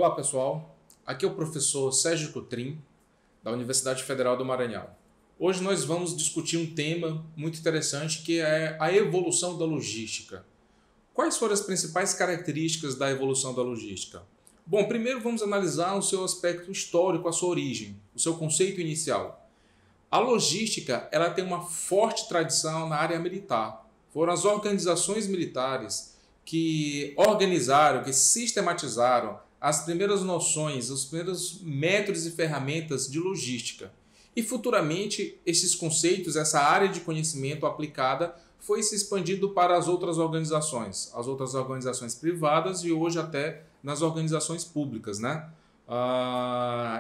Olá pessoal, aqui é o professor Sérgio Cotrim, da Universidade Federal do Maranhão. Hoje nós vamos discutir um tema muito interessante que é a evolução da logística. Quais foram as principais características da evolução da logística? Bom, primeiro vamos analisar o seu aspecto histórico, a sua origem, o seu conceito inicial. A logística ela tem uma forte tradição na área militar. Foram as organizações militares que organizaram, que sistematizaram as primeiras noções, os primeiros métodos e ferramentas de logística. E futuramente esses conceitos, essa área de conhecimento aplicada foi se expandindo para as outras organizações privadas e hoje até nas organizações públicas, né?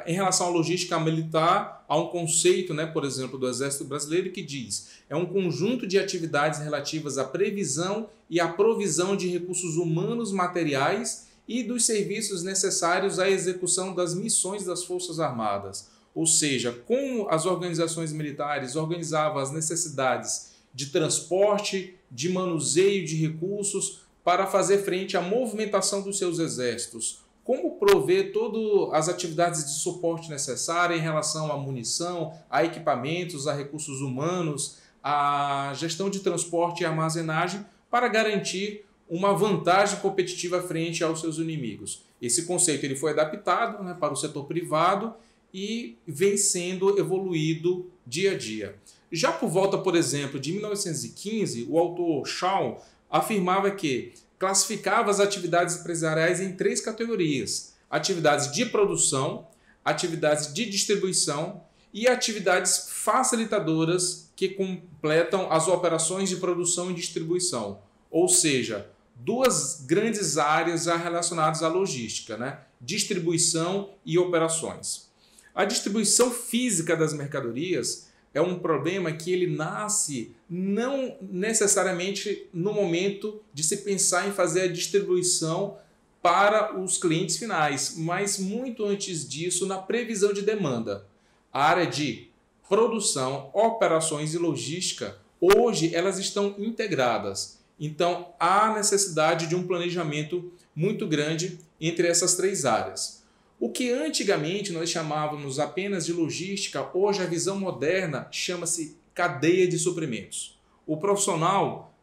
Em relação à logística militar, há um conceito, por exemplo, do Exército Brasileiro que diz é um conjunto de atividades relativas à previsão e à provisão de recursos humanos, materiais e dos serviços necessários à execução das missões das Forças Armadas. Ou seja, como as organizações militares organizavam as necessidades de transporte, de manuseio de recursos para fazer frente à movimentação dos seus exércitos. Como prover todas as atividades de suporte necessárias em relação à munição, a equipamentos, a recursos humanos, a gestão de transporte e armazenagem para garantir uma vantagem competitiva frente aos seus inimigos. Esse conceito ele foi adaptado para o setor privado e vem sendo evoluído dia a dia. Já por volta, por exemplo, de 1915, o autor Shaw afirmava que classificava as atividades empresariais em 3 categorias: atividades de produção, atividades de distribuição e atividades facilitadoras que completam as operações de produção e distribuição. Ou seja, 2 grandes áreas já relacionadas à logística, distribuição e operações. A distribuição física das mercadorias é um problema que ele nasce não necessariamente no momento de se pensar em fazer a distribuição para os clientes finais, mas muito antes disso na previsão de demanda. A área de produção, operações e logística, hoje elas estão integradas. Então há necessidade de um planejamento muito grande entre essas 3 áreas. O que antigamente nós chamávamos apenas de logística, hoje a visão moderna chama-se cadeia de suprimentos. O profissional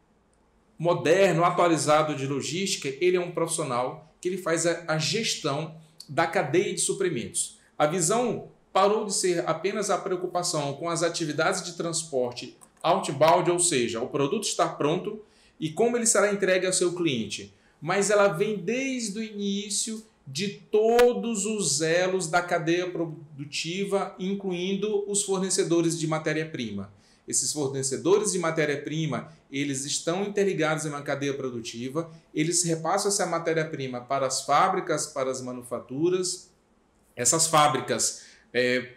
moderno, atualizado de logística, ele é um profissional que ele faz a gestão da cadeia de suprimentos. A visão parou de ser apenas a preocupação com as atividades de transporte outbound, ou seja, o produto está pronto e como ele será entregue ao seu cliente, mas ela vem desde o início de todos os elos da cadeia produtiva, incluindo os fornecedores de matéria-prima. Esses fornecedores de matéria-prima, eles estão interligados em uma cadeia produtiva, eles repassam essa matéria-prima para as fábricas, para as manufaturas. Essas fábricas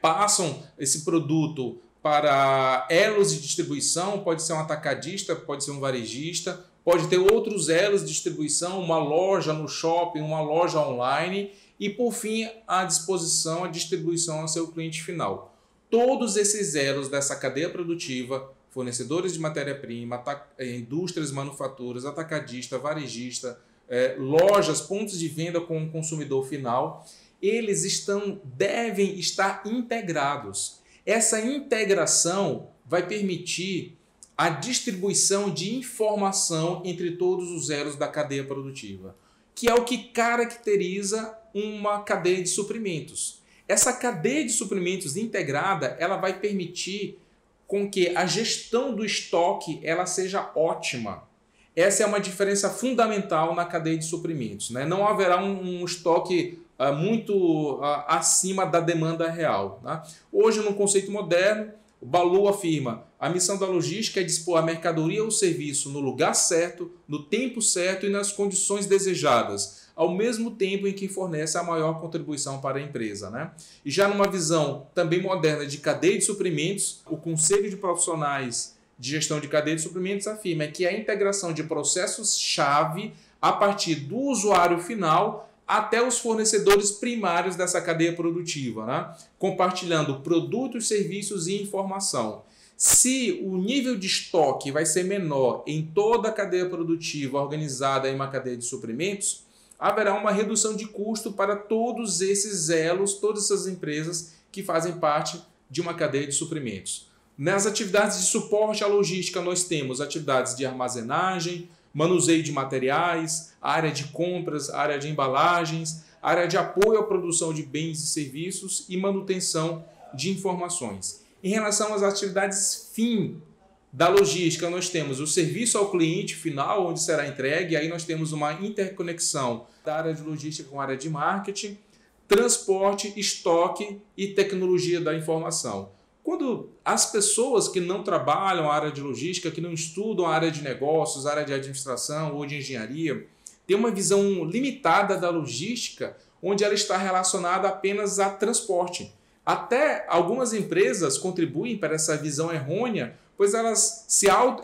passam esse produto para elos de distribuição, pode ser um atacadista, pode ser um varejista, pode ter outros elos de distribuição, uma loja no shopping, uma loja online e, por fim, a disposição, a distribuição ao seu cliente final. Todos esses elos dessa cadeia produtiva, fornecedores de matéria-prima, indústrias, manufaturas, atacadista, varejista, lojas, pontos de venda com o consumidor final, eles devem estar integrados. Essa integração vai permitir a distribuição de informação entre todos os elos da cadeia produtiva, que é o que caracteriza uma cadeia de suprimentos. Essa cadeia de suprimentos integrada, ela vai permitir com que a gestão do estoque ela seja ótima. Essa é uma diferença fundamental na cadeia de suprimentos, Não haverá um estoque muito acima da demanda real. Hoje, no conceito moderno, o Ballow afirma: a missão da logística é dispor a mercadoria ou serviço no lugar certo, no tempo certo e nas condições desejadas, ao mesmo tempo em que fornece a maior contribuição para a empresa. E já numa visão também moderna de cadeia de suprimentos, o Conselho de Profissionais de Gestão de Cadeia de Suprimentos afirma que a integração de processos-chave a partir do usuário final até os fornecedores primários dessa cadeia produtiva, compartilhando produtos, serviços e informação. Se o nível de estoque vai ser menor em toda a cadeia produtiva organizada em uma cadeia de suprimentos, haverá uma redução de custo para todos esses elos, todas essas empresas que fazem parte de uma cadeia de suprimentos. Nas atividades de suporte à logística, nós temos atividades de armazenagem, manuseio de materiais, área de compras, área de embalagens, área de apoio à produção de bens e serviços e manutenção de informações. Em relação às atividades fim da logística, nós temos o serviço ao cliente final, onde será entregue, aí nós temos uma interconexão da área de logística com a área de marketing, transporte, estoque e tecnologia da informação. Quando as pessoas que não trabalham a área de logística, que não estudam a área de negócios, a área de administração ou de engenharia, têm uma visão limitada da logística, onde ela está relacionada apenas a transporte. Até algumas empresas contribuem para essa visão errônea, pois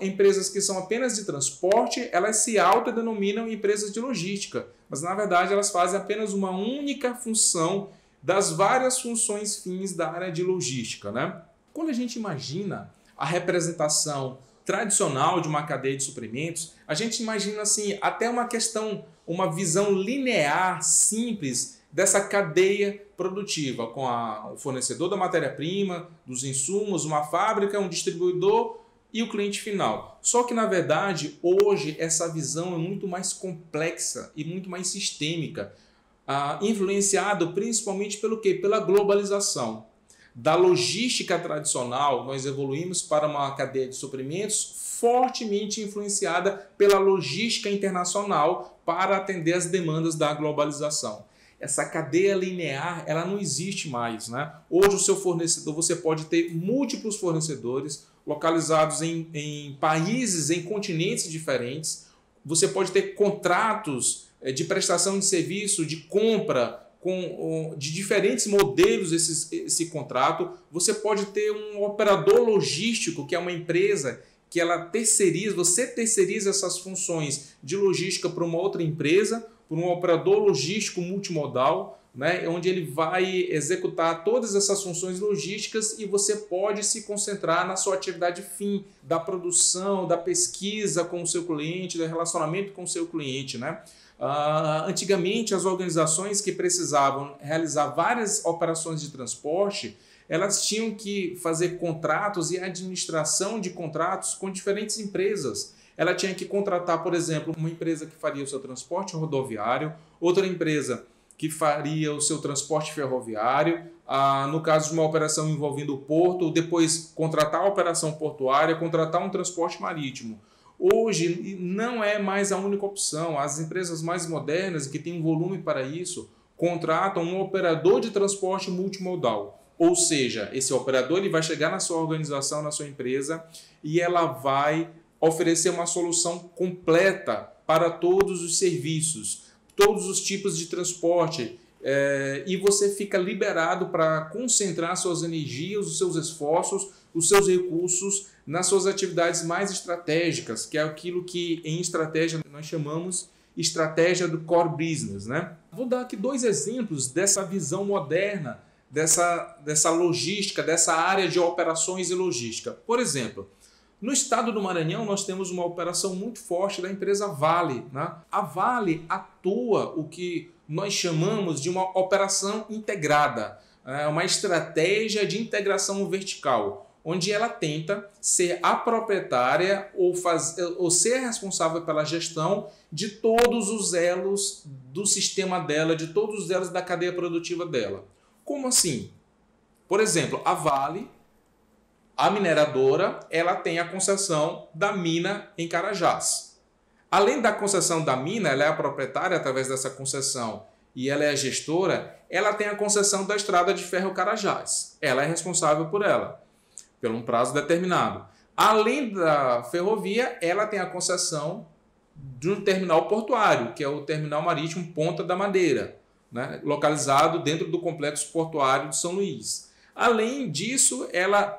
empresas que são apenas de transporte, elas se autodenominam empresas de logística, mas na verdade elas fazem apenas uma única função das várias funções fins da área de logística, né? Quando a gente imagina a representação tradicional de uma cadeia de suprimentos, a gente imagina assim, até uma visão linear, simples, dessa cadeia produtiva, com o fornecedor da matéria-prima, dos insumos, uma fábrica, um distribuidor e o cliente final. Só que, na verdade, hoje essa visão é muito mais complexa e muito mais sistêmica, influenciado principalmente pelo quê? Pela globalização. Da logística tradicional, nós evoluímos para uma cadeia de suprimentos fortemente influenciada pela logística internacional para atender as demandas da globalização. Essa cadeia linear, ela não existe mais, né? Hoje o seu fornecedor, você pode ter múltiplos fornecedores localizados em países, em continentes diferentes. Você pode ter contratos de prestação de serviço, de compra, de diferentes modelos esse contrato. Você pode ter um operador logístico, que é uma empresa que você terceiriza essas funções de logística para uma outra empresa, por um operador logístico multimodal, né, onde ele vai executar todas essas funções logísticas e você pode se concentrar na sua atividade fim, da produção, da pesquisa com o seu cliente, do relacionamento com o seu cliente, né? Antigamente, as organizações que precisavam realizar várias operações de transporte, elas tinham que fazer contratos e administração de contratos com diferentes empresas. Ela tinha que contratar, por exemplo, uma empresa que faria o seu transporte rodoviário, outra empresa que faria o seu transporte ferroviário, no caso de uma operação envolvendo o porto, depois contratar a operação portuária, contratar um transporte marítimo. Hoje não é mais a única opção. As empresas mais modernas, que têm um volume para isso, contratam um operador de transporte multimodal. Ou seja, esse operador ele vai chegar na sua organização, na sua empresa, e ela vai oferecer uma solução completa para todos os serviços, todos os tipos de transporte, e você fica liberado para concentrar suas energias, os seus esforços, os seus recursos nas suas atividades mais estratégicas, que é aquilo que em estratégia nós chamamos estratégia do core business, né? Vou dar aqui 2 exemplos dessa visão moderna, dessa logística, dessa área de operações e logística. Por exemplo, no estado do Maranhão, nós temos uma operação muito forte da empresa Vale, né? A Vale atua o que nós chamamos de uma operação integrada, uma estratégia de integração vertical, onde ela tenta ser a proprietária ou ser responsável pela gestão de todos os elos do sistema dela, de todos os elos da cadeia produtiva dela. Como assim? Por exemplo, a Vale, a mineradora, ela tem a concessão da mina em Carajás. Além da concessão da mina, ela é a proprietária através dessa concessão e ela é a gestora, ela tem a concessão da estrada de ferro Carajás. Ela é responsável por ela, por um prazo determinado. Além da ferrovia, ela tem a concessão de um terminal portuário, que é o terminal marítimo Ponta da Madeira, né, localizado dentro do complexo portuário de São Luís. Além disso,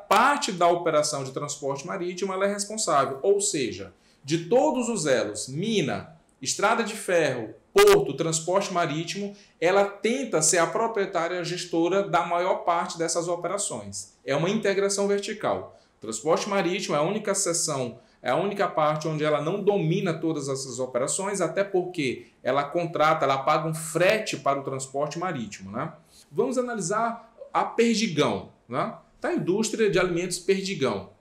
parte da operação de transporte marítimo, ela é responsável, ou seja, de todos os elos, mina, estrada de ferro, porto, transporte marítimo, ela tenta ser a proprietária e a gestora da maior parte dessas operações. É uma integração vertical. Transporte marítimo é a única seção é a única parte onde ela não domina todas essas operações, até porque ela contrata, ela paga um frete para o transporte marítimo, né? Vamos analisar a Perdigão, né? Tá a indústria de alimentos Perdigão.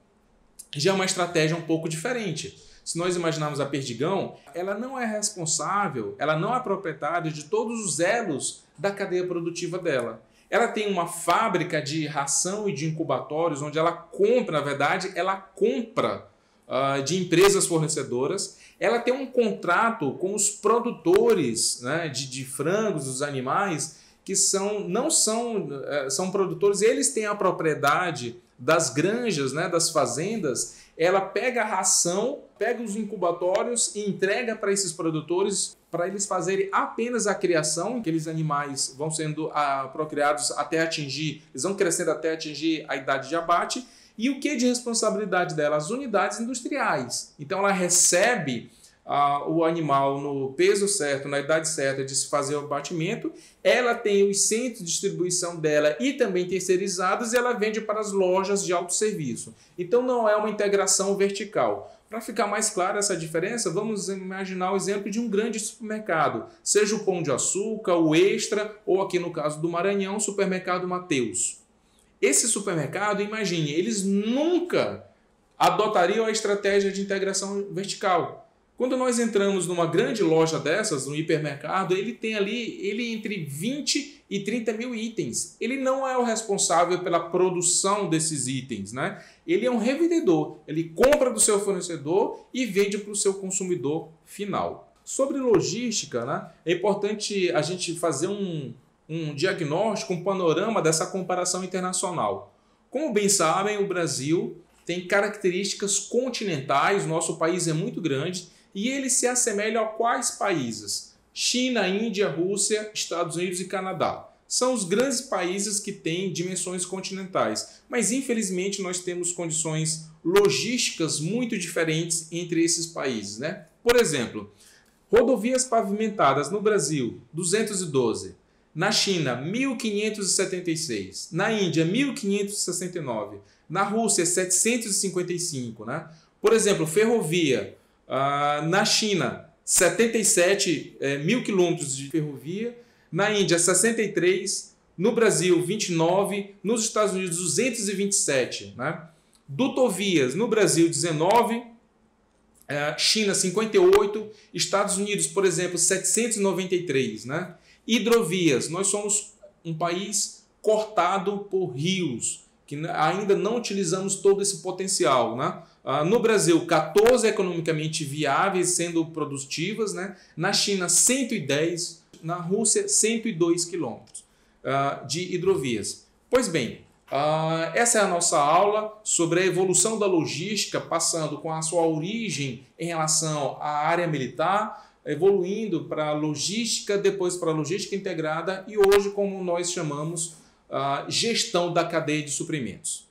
Já é uma estratégia um pouco diferente. Se nós imaginarmos a Perdigão, ela não é responsável, ela não é proprietária de todos os elos da cadeia produtiva dela. Ela tem uma fábrica de ração e de incubatórios, onde ela compra, na verdade, ela compra de empresas fornecedoras. Ela tem um contrato com os produtores, né, de frangos, dos animais, que não são produtores, eles têm a propriedade das granjas, né, das fazendas. Ela pega a ração, pega os incubatórios e entrega para esses produtores para eles fazerem apenas a criação. Aqueles animais vão sendo procriados até atingir, eles vão crescendo até atingir a idade de abate. E o que de responsabilidade dela? As unidades industriais. Então ela recebe o animal no peso certo, na idade certa de se fazer o abatimento, ela tem os centros de distribuição dela e também terceirizados, e ela vende para as lojas de autosserviço. Então não é uma integração vertical. Para ficar mais clara essa diferença, vamos imaginar o exemplo de um grande supermercado, seja o Pão de Açúcar, o Extra, ou aqui no caso do Maranhão, o Supermercado Mateus. Esse supermercado, imagine, eles nunca adotariam a estratégia de integração vertical. Quando nós entramos numa grande loja dessas, no hipermercado, ele tem ali entre 20 e 30 mil itens. Ele não é o responsável pela produção desses itens, né? Ele é um revendedor. Ele compra do seu fornecedor e vende para o seu consumidor final. Sobre logística, né, é importante a gente fazer um diagnóstico, um panorama dessa comparação internacional. Como bem sabem, o Brasil tem características continentais, nosso país é muito grande, e ele se assemelha a quais países? China, Índia, Rússia, Estados Unidos e Canadá. São os grandes países que têm dimensões continentais, mas infelizmente nós temos condições logísticas muito diferentes entre esses países, né? Por exemplo, rodovias pavimentadas no Brasil, 212. Na China, 1.576. Na Índia, 1.569. Na Rússia, 755. Né? Por exemplo, ferrovia. Na China, 77 mil quilômetros de ferrovia. Na Índia, 63. No Brasil, 29. Nos Estados Unidos, 227. Né? Dutovias, no Brasil, 19. China, 58. Estados Unidos, por exemplo, 793. Né? Hidrovias, nós somos um país cortado por rios, que ainda não utilizamos todo esse potencial. Né? No Brasil, 14 economicamente viáveis, sendo produtivas. Né? Na China, 110. Na Rússia, 102 quilômetros de hidrovias. Pois bem, essa é a nossa aula sobre a evolução da logística, passando com a sua origem em relação à área militar, evoluindo para a logística, depois para a logística integrada e hoje como nós chamamos gestão da cadeia de suprimentos.